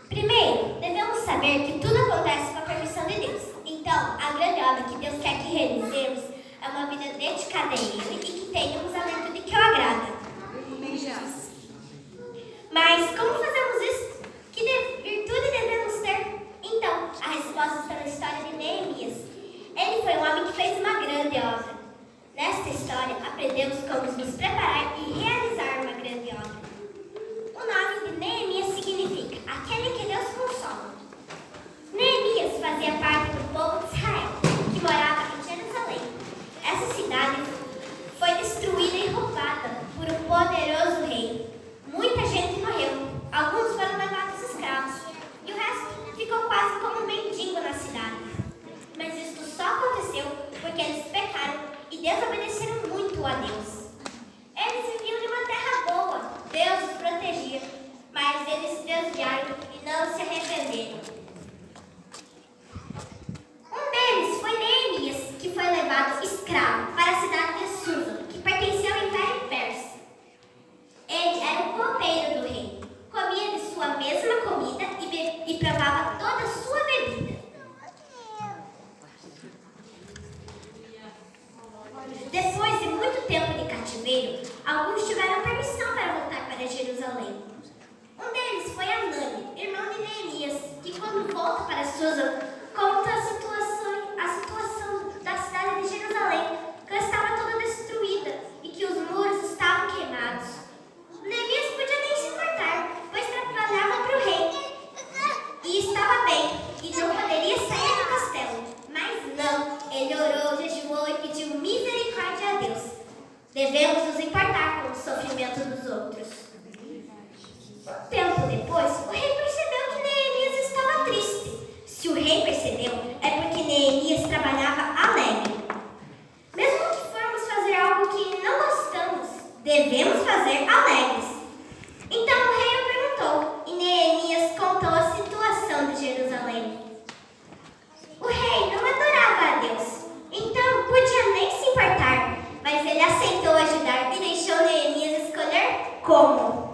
Primeiro, devemos saber que tudo acontece com a permissão de Deus. Então, a grande obra que Deus quer que realizemos é uma vida dedicada a Ele e que tenhamos a virtude que o agrada. Mas como fazemos isso? Que virtude devemos ter? Então, a resposta está na história de Neemias. Ele foi um homem que fez uma grande obra. Nesta história, aprendemos como nos preparar e realizar uma grande obra. O nome de Neemias significa aquele que Deus consola. Neemias fazia parte do povo de Israel, que morava em Jerusalém. Essa cidade foi destruída e roubada por um poderoso rei. Muita gente morreu, alguns foram levados escravos, e o resto ficou quase como um mendigo na cidade. Mas isso só aconteceu porque eles pecaram e desobedeceram muito a Deus. Eles viviam de uma terra boa, Deus os protegia, mas eles se desviaram e não se arrependeram. Um deles foi Neemias, que foi levado escravo para a cidade de Susa, que pertencia ao Império Persa. Ele era o copeiro do rei, comia de sua mesma comida e provava toda a sua bebida. Depois de muito tempo de cativeiro, alguns tiveram permissão para voltar para Jerusalém. Um deles foi Anani, irmão de Neemias, que quando volta para Susa, conta a situação da cidade de Jerusalém, que estava toda destruída e que os muros estavam queimados. Neemias podia nem se importar, pois trabalhava para o rei e estava bem, e não poderia sair do castelo. Mas não, ele orou, jejuou e pediu misericórdia a Deus. Devemos nos importar com o sofrimento dos outros. Tempo depois, o rei percebeu que Neemias estava triste. Se o rei percebeu, é porque Neemias trabalhava alegre. Mesmo que formos fazer algo que não gostamos, devemos fazer alegres. Então o rei o perguntou, e Neemias contou a situação de Jerusalém. O rei não adorava a Deus, então podia nem se importar, mas ele aceitou ajudar e deixou Neemias escolher como.